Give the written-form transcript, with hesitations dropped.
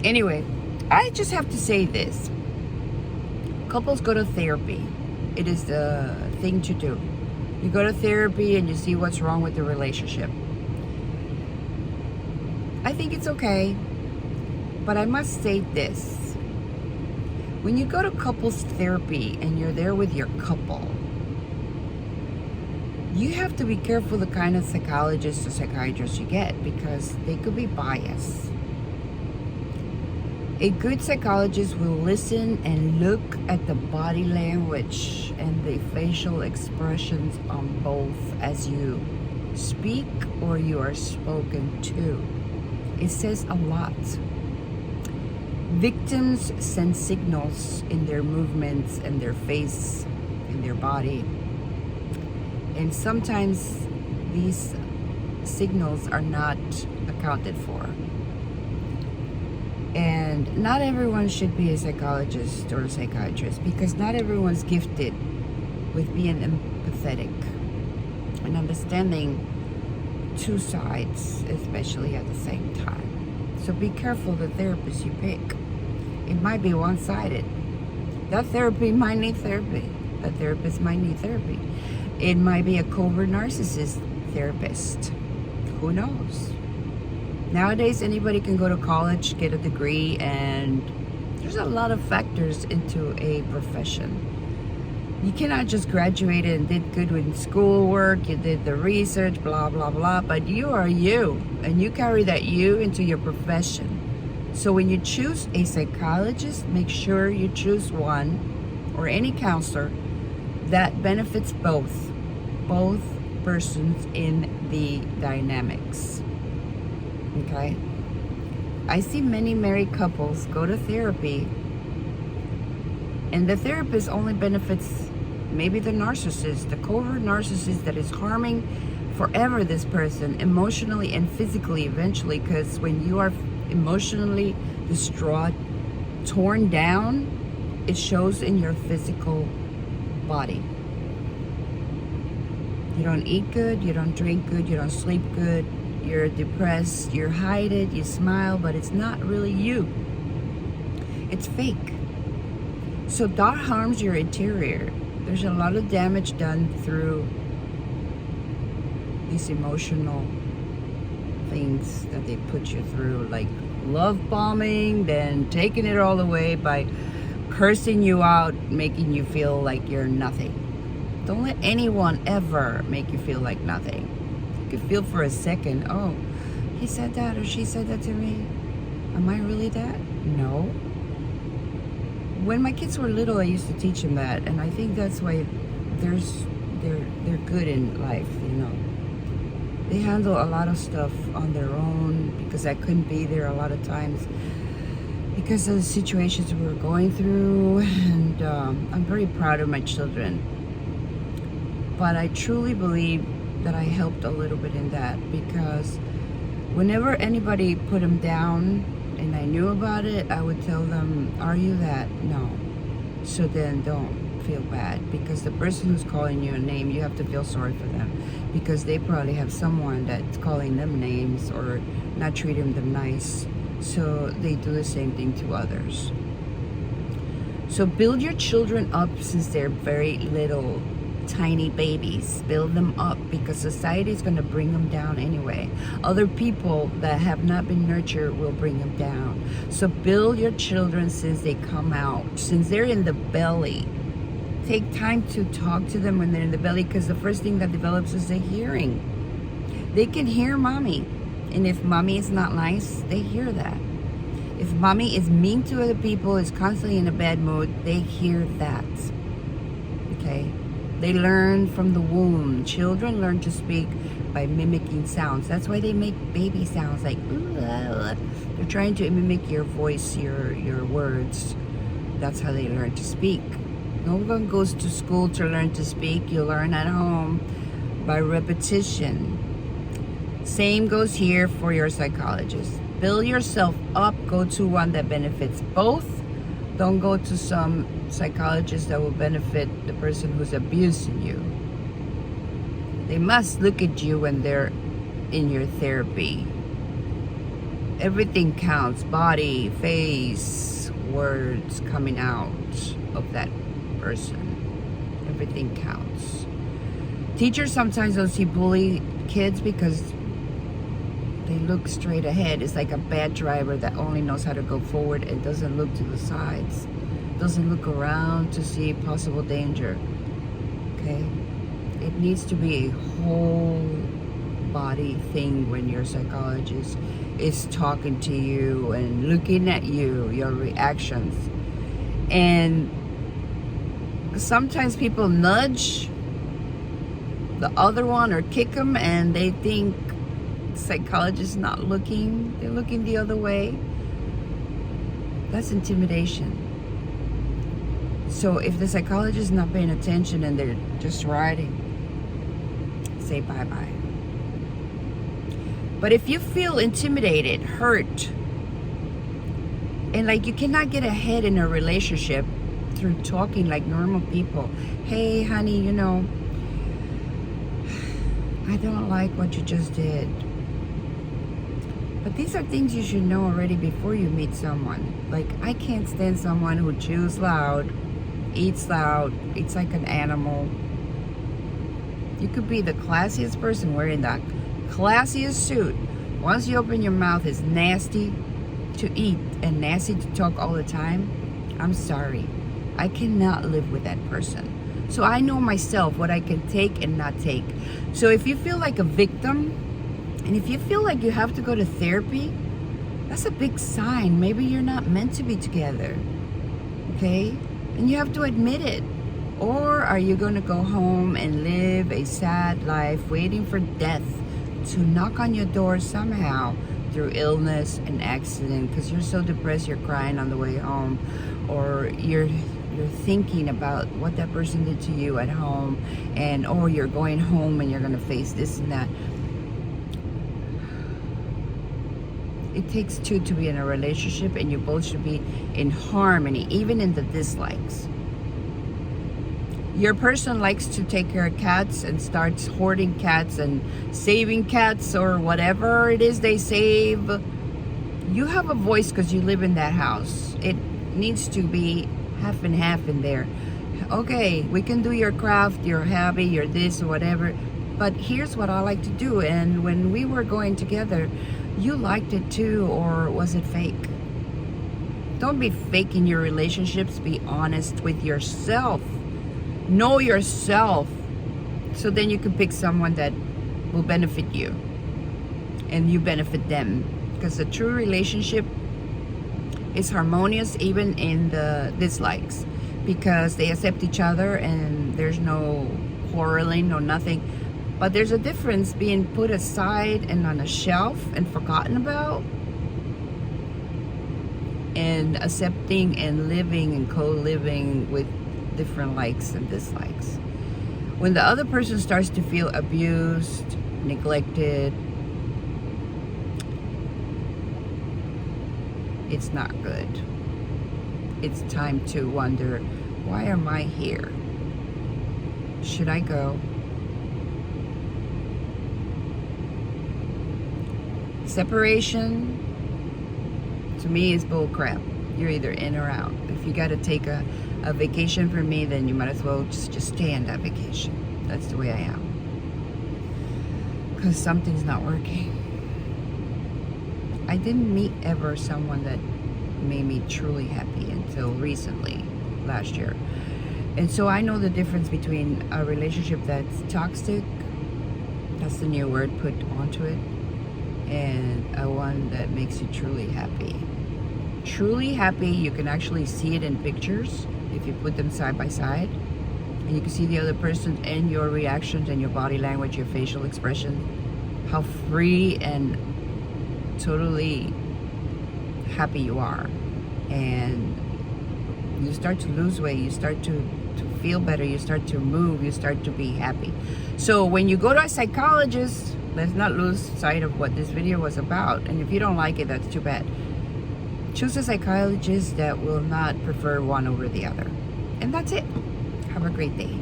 Anyway, I just have to say this. Couples go to therapy. It is the thing to do. You go to therapy and you see what's wrong with the relationship. I think it's okay, but I must say this. When you go to couples therapy and you're there with your couple, you have to be careful the kind of psychologist or psychiatrist you get, because they could be biased. A good psychologist will listen and look at the body language and the facial expressions on both as you speak or you are spoken to. It says a lot. Victims send signals in their movements and their face and their body. And sometimes these signals are not accounted for. And not everyone should be a psychologist or a psychiatrist, because not everyone's gifted with being empathetic and understanding two sides, especially at the same time. So be careful the therapist you pick. It might be one-sided. That therapy might need therapy. That therapist might need therapy. It might be a covert narcissist therapist. Who knows? Nowadays, anybody can go to college, get a degree, and there's a lot of factors into a profession. You cannot just graduate and did good with schoolwork, you did the research, blah, blah, blah, but you are you, and you carry that you into your profession. So when you choose a psychologist, make sure you choose one, or any counselor, that benefits both persons in the dynamics. Okay? I see many married couples go to therapy, and the therapist only benefits maybe the narcissist, the covert narcissist that is harming forever this person emotionally and physically eventually, because when you are emotionally distraught, torn down, it shows in your physical body. You don't eat good, you don't drink good, you don't sleep good, you're depressed, you hide it, you smile, but it's not really you. It's fake. So that harms your interior. There's a lot of damage done through these emotional things that they put you through, like love bombing, then taking it all away by cursing you out, making you feel like you're nothing. Don't let anyone ever make you feel like nothing. You could feel for a second, oh, he said that or she said that to me. Am I really that? No. When my kids were little, I used to teach them that, and I think that's why they're good in life, you know. They handle a lot of stuff on their own, because I couldn't be there a lot of times because of the situations we were going through, and I'm very proud of my children. But I truly believe that I helped a little bit in that, because whenever anybody put them down and I knew about it, I would tell them, are you that? No. So then don't feel bad, because the person who's calling you a name, you have to feel sorry for them, because they probably have someone that's calling them names or not treating them nice. So they do the same thing to others. So build your children up since they're very little, tiny babies. Build them up, because society is going to bring them down anyway. Other people that have not been nurtured will bring them down. So build your children since they come out, since they're in the belly. Take time to talk to them when they're in the belly, because the first thing that develops is the hearing. They can hear mommy, and if mommy is not nice, they hear that. If mommy is mean to other people, is constantly in a bad mood, they hear that. Okay? They learn from the womb. Children learn to speak by mimicking sounds. That's why they make baby sounds like, ooh, ah, ah. They're trying to mimic your voice, your words. That's how they learn to speak. No one goes to school to learn to speak. You learn at home by repetition. Same goes here for your psychologist. Build yourself up. Go to one that benefits both. Don't go to some psychologist that will benefit the person who's abusing you. They must look at you when they're in your therapy Everything counts. Body, face, words coming out of that person. Everything counts. Teachers sometimes don't see bully kids because they look straight ahead. It's like a bad driver that only knows how to go forward and doesn't look to the sides. Doesn't look around to see possible danger. Okay? It needs to be a whole body thing when your psychologist is talking to you and looking at you, your reactions. And sometimes people nudge the other one or kick them and they think psychologist not looking, they're looking the other way. That's intimidation. So if the psychologist is not paying attention and they're just riding, say bye-bye. But if you feel intimidated, hurt, and like you cannot get ahead in a relationship through talking like normal people. Hey, honey, you know, I don't like what you just did. But these are things you should know already before you meet someone. Like, I can't stand someone who chews loud, eats loud, eats like an animal. You could be the classiest person wearing that classiest suit. Once you open your mouth, it's nasty to eat and nasty to talk all the time. I'm sorry. I cannot live with that person. So I know myself what I can take and not take. So if you feel like a victim, and if you feel like you have to go to therapy, that's a big sign. Maybe you're not meant to be together. Okay? And you have to admit it. Or are you going to go home and live a sad life waiting for death to knock on your door somehow through illness and accident because you're so depressed you're crying on the way home, or you're thinking about what that person did to you at home, and or you're going home and you're going to face this and that. It takes two to be in a relationship, and you both should be in harmony, even in the dislikes. Your person likes to take care of cats and starts hoarding cats and saving cats or whatever it is they save. You have a voice because you live in that house. It needs to be half and half in there. Okay, we can do your craft, your hobby, your this or whatever, but here's what I like to do. And when we were going together, you liked it too, or was it fake? Don't be faking your relationships. Be honest with yourself. Know yourself, so then you can pick someone that will benefit you and you benefit them, because a true relationship is harmonious even in the dislikes, because they accept each other and there's no quarreling, no nothing. But there's a difference being put aside and on a shelf and forgotten about, and accepting and living and co-living with different likes and dislikes. When the other person starts to feel abused, neglected, it's not good. It's time to wonder, why am I here? Should I go? Separation, to me, is bull crap. You're either in or out. If you got to take a vacation from me, then you might as well just stay on that vacation. That's the way I am. Because something's not working. I didn't meet ever someone that made me truly happy until recently, last year. And so I know the difference between a relationship that's toxic, that's the new word put onto it, and a one that makes you truly happy. Truly happy, you can actually see it in pictures if you put them side by side, and you can see the other person and your reactions and your body language, your facial expression, how free and totally happy you are. And you start to lose weight, you start to feel better, you start to move, you start to be happy. So when you go to a psychologist, let's not lose sight of what this video was about. And if you don't like it, that's too bad. Choose a psychologist that will not prefer one over the other. And that's it. Have a great day.